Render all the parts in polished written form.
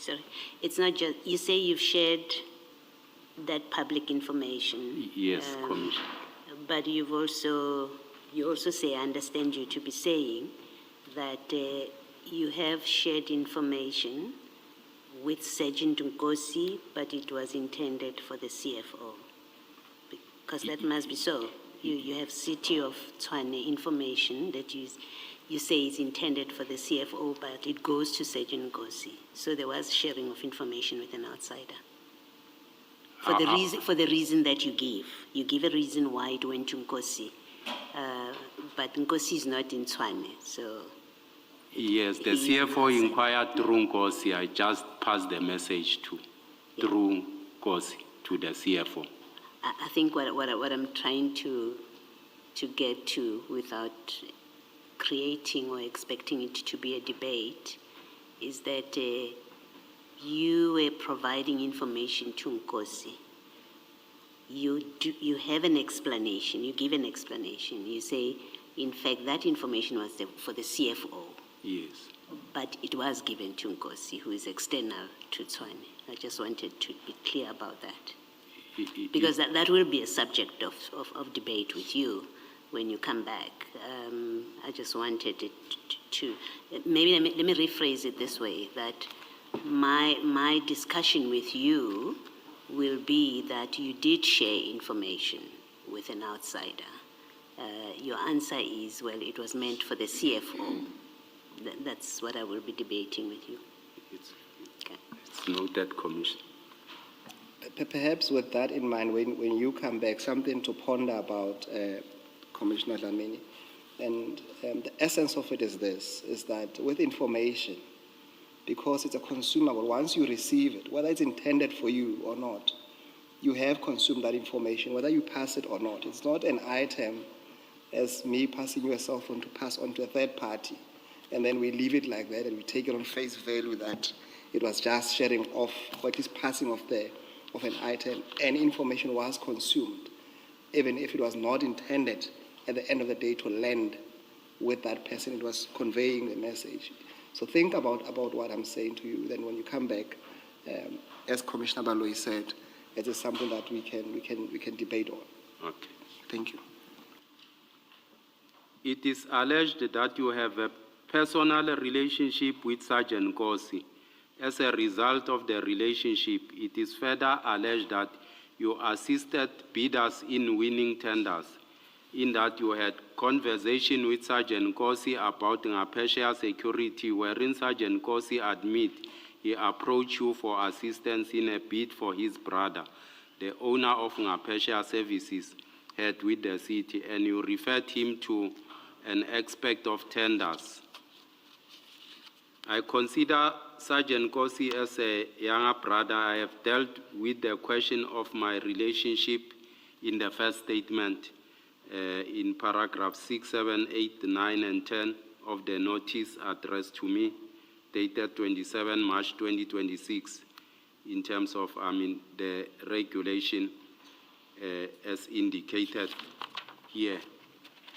Sorry, it's not just, you say you've shared that public information. Yes, Commissioner. But you also say, I understand you to be saying that you have shared information with Sergeant Nkosi, but it was intended for the CFO. Because that must be so. You have City of Tshwane information that you say is intended for the CFO, but it goes to Sergeant Nkosi. So there was sharing of information with an outsider. For the reason that you give. You give a reason why it went to Nkosi. But Nkosi is not in Tshwane, so... Yes, the CFO inquired through Nkosi. I just passed the message through Nkosi to the CFO. I think what I'm trying to get to without creating or expecting it to be a debate is that you were providing information to Nkosi. You have an explanation, you give an explanation. You say, in fact, that information was for the CFO. Yes. But it was given to Nkosi, who is external to Tshwane. I just wanted to be clear about that. Because that will be a subject of debate with you when you come back. I just wanted it to maybe let me rephrase it this way, that my discussion with you will be that you did share information with an outsider. Your answer is, well, it was meant for the CFO. That's what I will be debating with you. It's noted, Commissioner. Perhaps with that in mind, when you come back, something to ponder about, Commissioner Dlamini. And the essence of it is this, is that with information, because it's a consumable, once you receive it, whether it's intended for you or not, you have consumed that information, whether you pass it or not. It's not an item as me passing you a cell phone to pass on to a third party, and then we leave it like that and we take it on face value that it was just sharing off, or at least passing off of an item, and information was consumed, even if it was not intended at the end of the day to land with that person. It was conveying the message. So think about what I'm saying to you. Then when you come back, as Commissioner Baloyi said, it is something that we can debate on. Okay. Thank you. It is alleged that you have a personal relationship with Sergeant Nkosi. As a result of the relationship, it is further alleged that you assisted bidders in winning tenders, in that you had conversation with Sergeant Nkosi about Ngapesheya security, wherein Sergeant Nkosi admit he approached you for assistance in a bid for his brother, the owner of Ngapesheya services, had with the city, and you referred him to an expert of tenders. I consider Sergeant Nkosi as a younger brother. I have dealt with the question of my relationship in the first statement in paragraph 6, 7, 8, 9, and 10 of the notice addressed to me, dated 27 March 2026, in terms of the regulation as indicated here.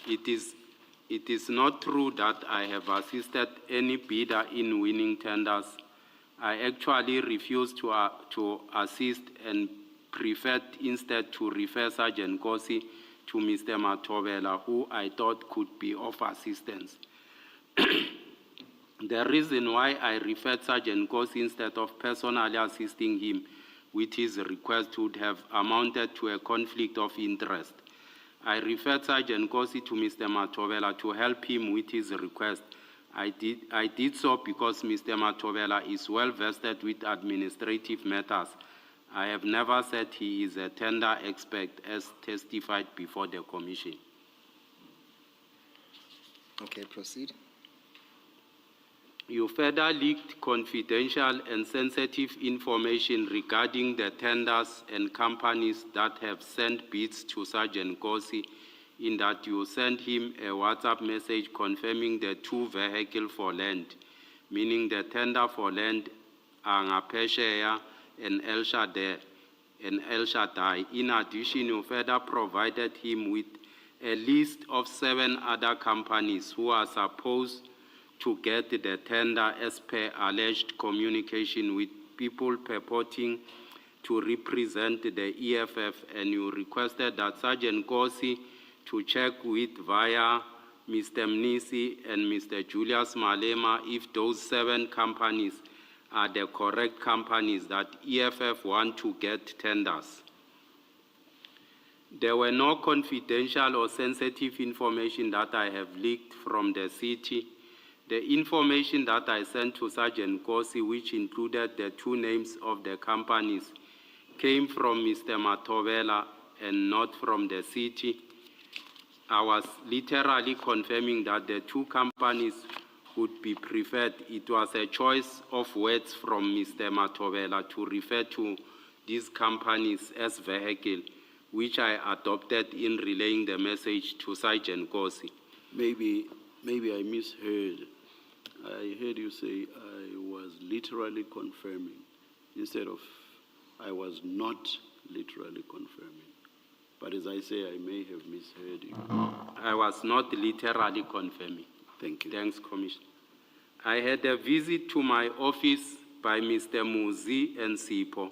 It is not true that I have assisted any bidder in winning tenders. I actually refused to assist and preferred instead to refer Sergeant Nkosi to Mr. Matobela, who I thought could be of assistance. The reason why I referred Sergeant Nkosi instead of personally assisting him with his request would have amounted to a conflict of interest. I referred Sergeant Nkosi to Mr. Matobela to help him with his request. I did so because Mr. Matobela is well vested with administrative matters. I have never said he is a tender expert, as testified before the Commission. Okay, proceed. You further leaked confidential and sensitive information regarding the tenders and companies that have sent bids to Sergeant Nkosi, in that you sent him a WhatsApp message confirming the 2 vehicles for land, meaning the tender for land are Ngapesheya and El Shaddai. In addition, you further provided him with a list of 7 other companies who are supposed to get the tender as per alleged communication with people purporting to represent the EFF, and you requested that Sergeant Nkosi to check with via Mr. Mnisi and Mr. Julius Malema if those 7 companies are the correct companies that EFF want to get tenders. There were no confidential or sensitive information that I have leaked from the city. The information that I sent to Sergeant Nkosi, which included the 2 names of the companies, came from Mr. Matobela and not from the city. I was literally confirming that the 2 companies would be preferred. It was a choice of words from Mr. Matobela to refer to these companies as vehicle, which I adopted in relaying the message to Sergeant Nkosi. Maybe I misheard. I heard you say I was literally confirming instead of I was not literally confirming. But as I say, I may have misheard you. I was not literally confirming. Thank you. Thanks, Commissioner. I had a visit to my office by Mr. Muzi and Sipo.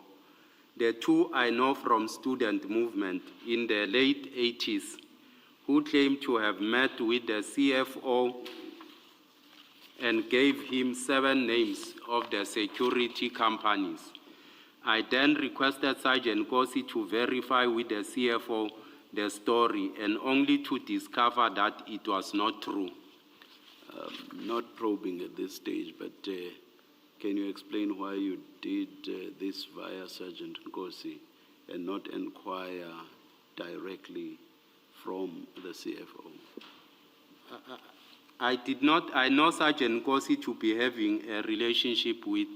The 2 I know from student movement in the late 80s, who claimed to have met with the CFO and gave him 7 names of the security companies. I then requested Sergeant Nkosi to verify with the CFO the story, and only to discover that it was not true. Not probing at this stage, but can you explain why you did this via Sergeant Nkosi and not inquire directly from the CFO? I know Sergeant Nkosi to be having a relationship with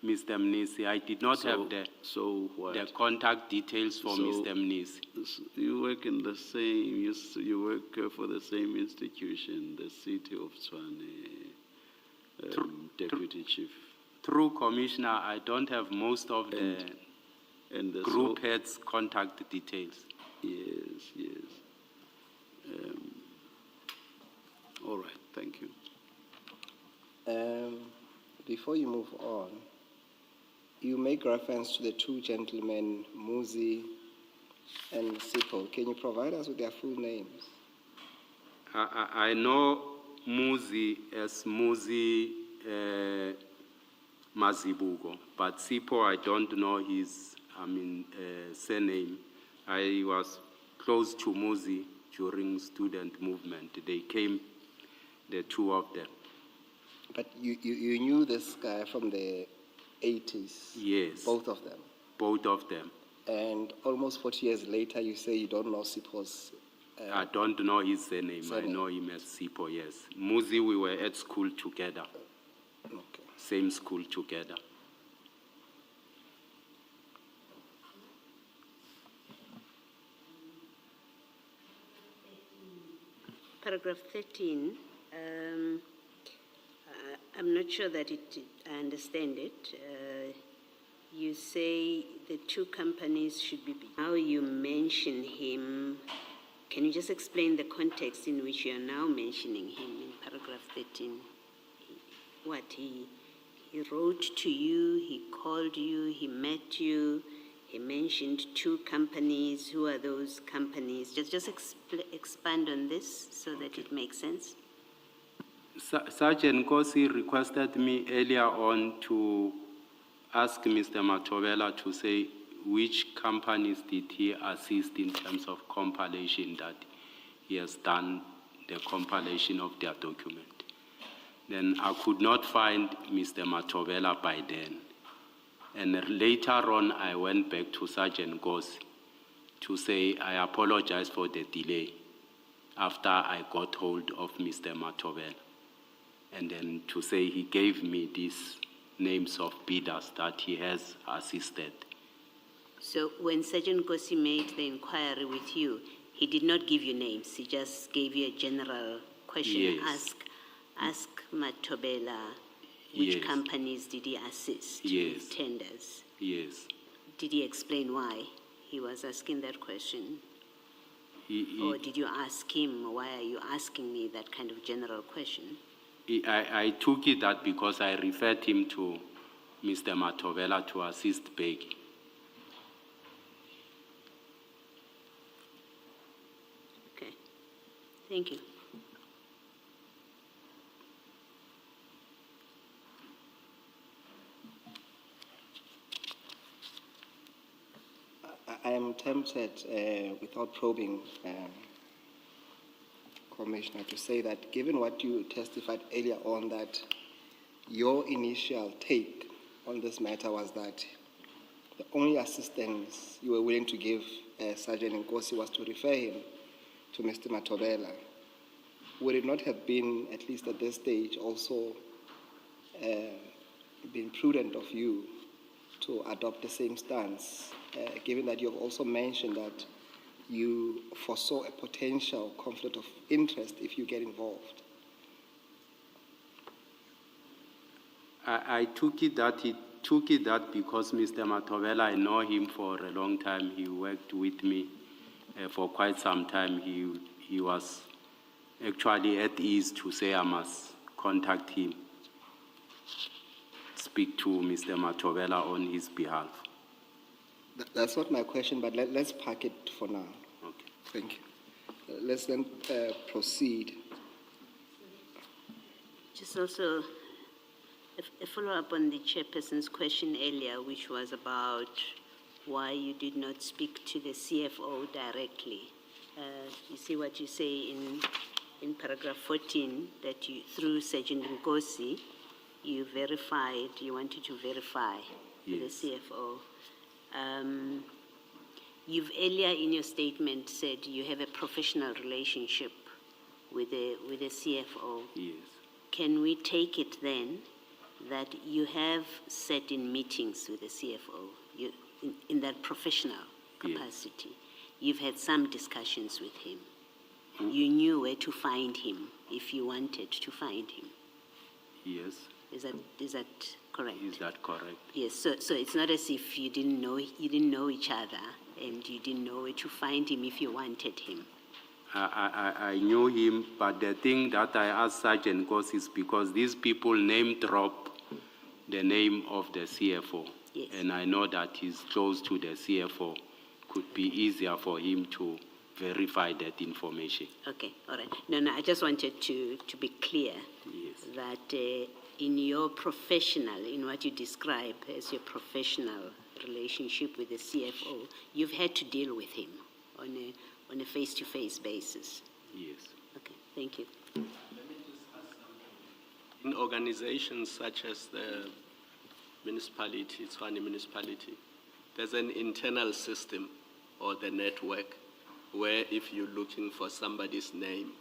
Mr. Mnisi. I did not have the contact details for Mr. Mnisi. You work in the same, you work for the same institution, the City of Tshwane, Deputy Chief. Through Commissioner, I don't have most of the group heads' contact details. Yes. All right, thank you. Before you move on, you make reference to the 2 gentlemen, Muzi and Sipo. Can you provide us with their full names? I know Muzi as Muzi Mazibuko, but Sipo, I don't know his surname. I was close to Muzi during student movement. They came, the 2 of them. But you knew this guy from the 80s? Yes. Both of them? Both of them. And almost 40 years later, you say you don't know Sipo's... I don't know his surname. I know him as Sipo, yes. Muzi, we were at school together. Okay. Same school together. Paragraph 13, I'm not sure that I understand it. You say the 2 companies should be... How you mention him, can you just explain the context in which you are now mentioning him in paragraph 13? What, he wrote to you, he called you, he met you, he mentioned 2 companies. Who are those companies? Just expand on this so that it makes sense. Sergeant Nkosi requested me earlier on to ask Mr. Matobela to say which companies did he assist in terms of compilation, that he has done the compilation of their document. Then I could not find Mr. Matobela by then. And later on, I went back to Sergeant Nkosi to say I apologize for the delay after I got hold of Mr. Matobela. And then to say he gave me these names of bidders that he has assisted. So when Sergeant Nkosi made the inquiry with you, he did not give you names. He just gave you a general question. Yes. Ask Matobela which Yes. companies did he assist Yes. with tenders. Yes. Did he explain why he was asking that question? He- Or did you ask him, why are you asking me that kind of general question? I took it that because I referred him to Mr. Matovela to assist Peggy. Okay, thank you. I am tempted, without probing, Commissioner, to say that given what you testified earlier on, that your initial take on this matter was that the only assistance you were willing to give Sergeant Nkosi was to refer him to Mr. Matovela. Would it not have been, at least at this stage, also been prudent of you to adopt the same stance, given that you have also mentioned that you foresaw a potential conflict of interest if you get involved? I took it that because Mr. Matovela, I know him for a long time. He worked with me for quite some time. He was actually at ease to say I must contact him, speak to Mr. Matovela on his behalf. That's not my question, but let's park it for now. Okay. Thank you. Let's then proceed. Just also a follow-up on the chairperson's question earlier, which was about why you did not speak to the CFO directly. You see what you say in paragraph 14, that you, through Sergeant Nkosi, you wanted to verify with the CFO. You've earlier in your statement said you have a professional relationship with the CFO. Yes. Can we take it then that you have sat in meetings with the CFO in that professional capacity? Yes. You've had some discussions with him. You knew where to find him if you wanted to find him. Yes. Is that correct? Is that correct? Yes. So it's not as if you didn't know each other and you didn't know where to find him if you wanted him. I knew him, but the thing that I asked Sergeant Nkosi is because these people name drop the name of the CFO. Yes. And I know that he's close to the CFO. Could be easier for him to verify that information. Okay, all right. No, I just wanted to be clear. Yes. That in your professional, in what you describe as your professional relationship with the CFO, you've had to deal with him on a face-to-face basis. Yes. Okay, thank you. Let me just ask something. In organizations such as the municipality, Tshwane municipality, there's an internal system or the network where if you're looking for somebody's name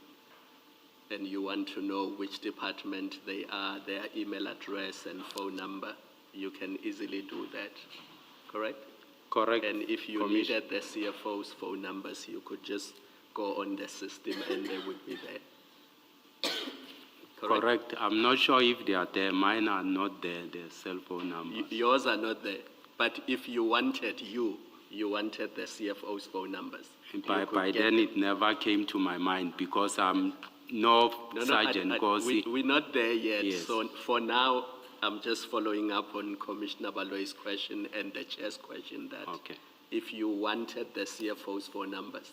and you want to know which department they are, their email address and phone number, you can easily do that, correct? Correct. And if you needed the CFO's phone numbers, you could just go on the system and they would be there. Correct. I'm not sure if they are there. Mine are not there, the cell phone numbers. Yours are not there. But if you wanted you wanted the CFO's phone numbers. By then it never came to my mind because I'm Sergeant Nkosi. We're not there yet. Yes. So for now, I'm just following up on Commissioner Baloyi's question and the chair's question that if you wanted the CFO's phone numbers,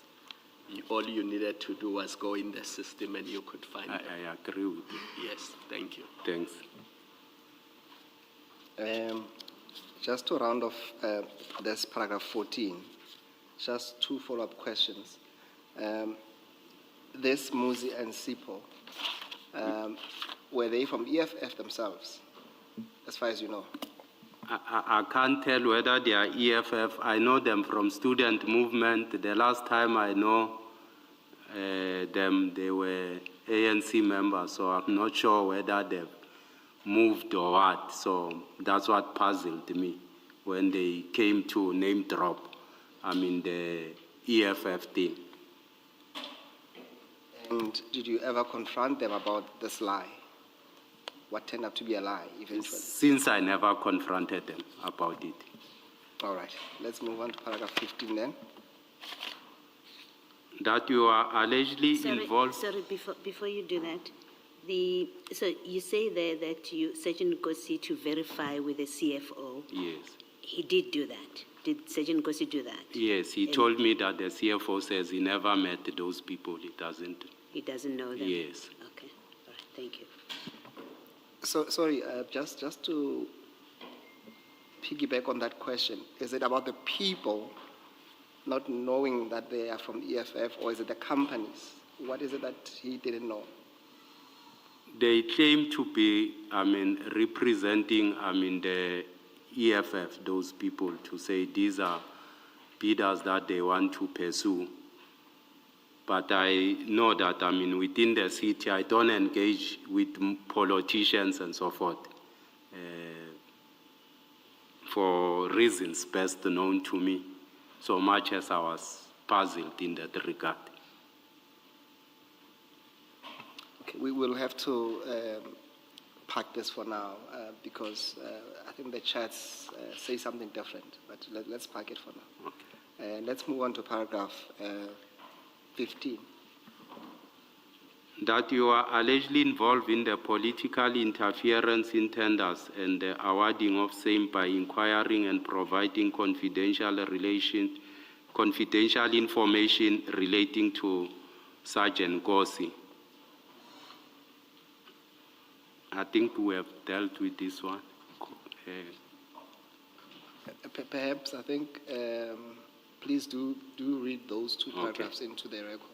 all you needed to do was go in the system and you could find them. I agree with you. Yes, thank you. Thanks. Just to round off this paragraph 14, just two follow-up questions. This Muzi and Sipo, were they from EFF themselves, as far as you know? I can't tell whether they are EFF. I know them from student movement. The last time I know them, they were ANC members, so I'm not sure whether they've moved or what. So that's what puzzled me when they came to name drop, the EFF thing. And did you ever confront them about this lie? What turned out to be a lie eventually? Since I never confronted them about it. All right, let's move on to paragraph 15 then. That you are allegedly involved. Sorry, before you do that, So you say there that Sergeant Nkosi to verify with the CFO. Yes. He did do that. Did Sergeant Nkosi do that? Yes, he told me that the CFO says he never met those people. He doesn't. He doesn't know them? Yes. Okay, all right, thank you. So, sorry, just to piggyback on that question, is it about the people not knowing that they are from EFF, or is it the companies? What is it that he didn't know? They claim to be, representing, the EFF, those people, to say these are bidders that they want to pursue. But I know that, within the city, I don't engage with politicians and so forth, for reasons best known to me, so much as I was puzzled in that regard. Okay, we will have to park this for now because I think the chats say something different, but let's park it for now. Okay. Let's move on to paragraph 15. That you are allegedly involved in the political interference in tenders and the awarding of same by inquiring and providing confidential information relating to Sergeant Nkosi. I think we have dealt with this one. Perhaps, I think, please do read those two paragraphs into the record.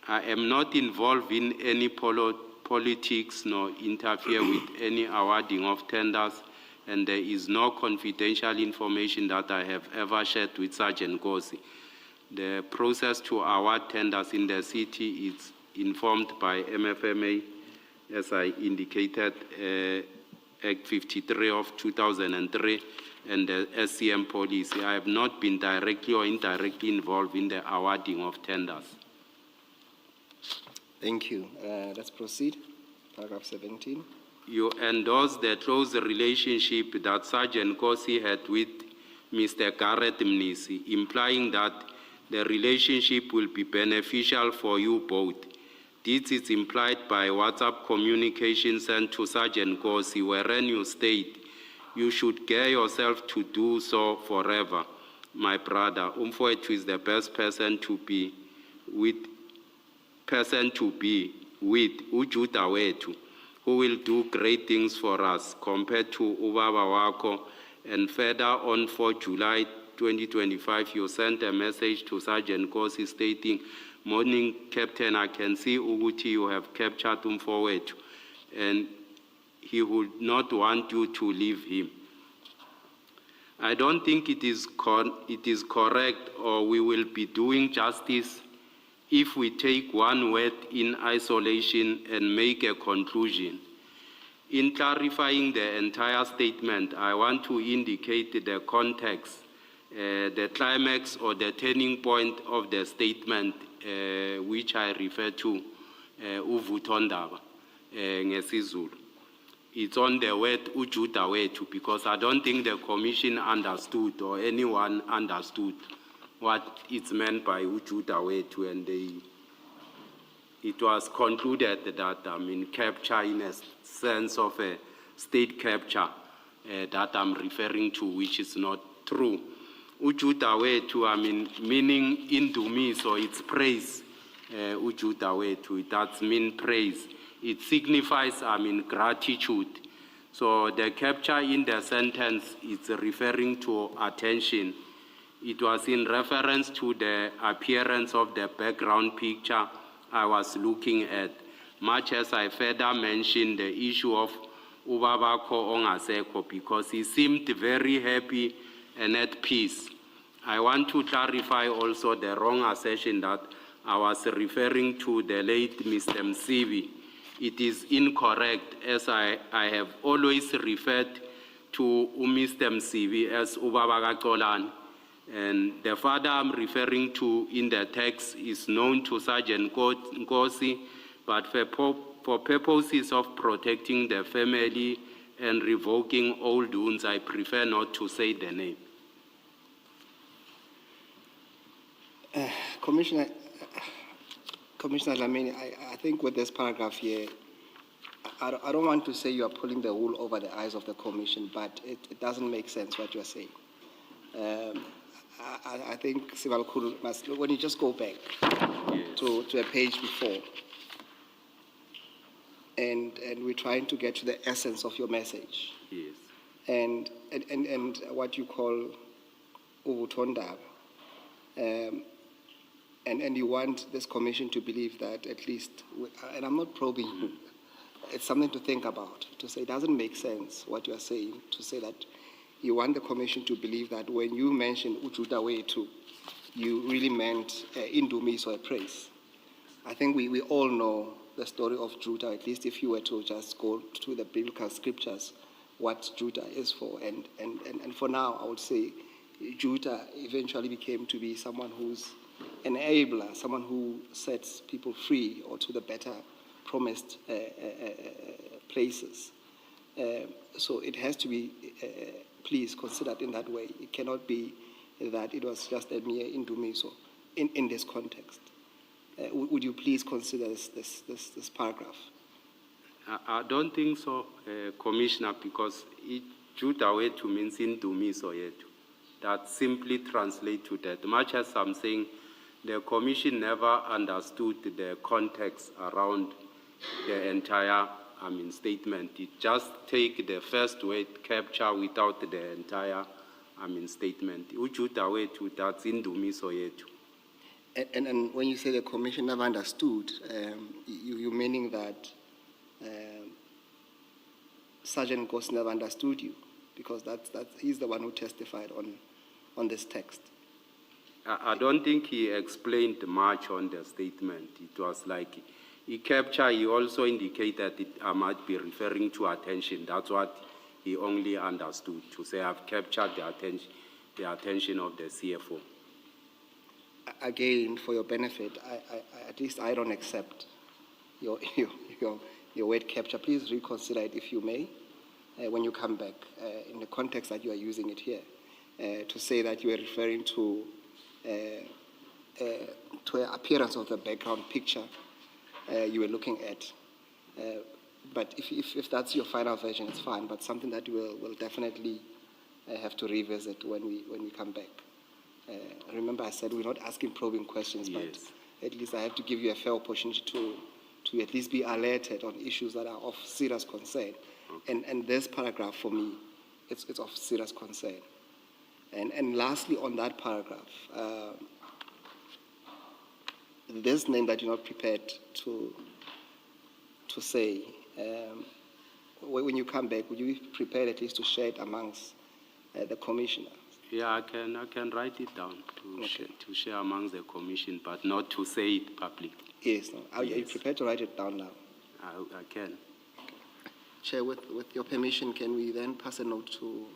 I am not involved in any politics nor interfere with any awarding of tenders, and there is no confidential information that I have ever shared with Sergeant Nkosi. The process to award tenders in the city is informed by MFMA, as I indicated, Act 53 of 2003, and the SCM policy. I have not been directly or indirectly involved in the awarding of tenders. Thank you. Let's proceed. Paragraph 17. You endorse the close relationship that Sergeant Nkosi had with Mr. Garrett Mnisi, implying that the relationship will be beneficial for you both. This is implied by WhatsApp communication sent to Sergeant Nkosi, wherein you state, you should gear yourself to do so forever. My brother, Umfowethu is the best person to be with, Ujuda Wethu, who will do great things for us compared to Ubaba Wako. And further on, for July 2025, you sent a message to Sergeant Nkosi stating, "Morning, Captain, I can see Uguti, you have captured Umfowethu, and he would not want you to leave him." I don't think it is correct, or we will be doing justice if we take one word in isolation and make a conclusion. In clarifying the entire statement, I want to indicate the context, the climax or the turning point of the statement, which I refer to, Uvutondaba, ngesizulu. It's on the word Ujuda Wethu, because I don't think the commission understood or anyone understood what it's meant by Ujuda Wethu, and it was concluded that capture in a sense of a state capture that I'm referring to, which is not true. Ujuda Wethu, meaning indumi, so it's praise. Ujuda Wethu, it does mean praise. It signifies, gratitude. So the capture in the sentence is referring to attention. It was in reference to the appearance of the background picture I was looking at, much as I further mentioned the issue of Ubabako Ongaseko, because he seemed very happy and at peace. I want to clarify also the wrong assertion that I was referring to the late Mr. Msibi. It is incorrect, as I have always referred to Mr. Msibi as Ubaba Kolan. And the father I'm referring to in the text is known to Sergeant Nkosi, but for purposes of protecting the family and revoking old wounds, I prefer not to say the name. Commissioner Dlamini, I think with this paragraph here, I don't want to say you are pulling the wool over the eyes of the commission, but it doesn't make sense what you are saying. I think Sivalkulu must, when you just go back to a page before, and we're trying to get to the essence of your message. Yes. And what you call Ubutondaba. And you want this commission to believe that at least, and I'm not probing you, it's something to think about, to say it doesn't make sense what you are saying, to say that you want the commission to believe that when you mentioned Ujuda Way too, you really meant Indumis or a praise. I think we all know the story of Judah, at least if you were to just go to the biblical scriptures, what Judah is for. And for now, I would say Judah eventually became to be someone who's an enabler, someone who sets people free or to the better promised places. So it has to be, please, considered in that way. It cannot be that it was just a mere indumiso in this context. Would you please consider this paragraph? I don't think so, Commissioner, because Judah Wetu means indumiso yetu. That simply translates to that. Much as I'm saying, the Commission never understood the context around the entire statement. It just take the first word, capture, without the entire statement. Ujuda Wetu, that's indumiso yetu. And when you say the commission never understood, you meaning that Sergeant Nkosi never understood you, because he's the one who testified on this text. I don't think he explained much on the statement. It was like he captured. He also indicated that I might be referring to attention. That's what he only understood, to say I've captured the attention of the CFO. Again, for your benefit, at least I don't accept your word capture. Please reconsider it if you may, when you come back, in the context that you are using it here, to say that you are referring to an appearance of the background picture you were looking at. But if that's your final version, it's fine, but something that we'll definitely have to revisit when we come back. Remember, I said we're not asking probing questions, Yes. but at least I have to give you a fair opportunity to at least be alerted on issues that are of serious concern. Okay. And this paragraph, for me, it's of serious concern. And lastly, on that paragraph, this name that you're not prepared to say, when you come back, would you be prepared at least to share it amongst the commissioner? Yeah, I can write it down to share amongst the commission, but not to say it publicly. Yes. No. Are you prepared to write it down now? I can. Chair, with your permission, can we then pass a note to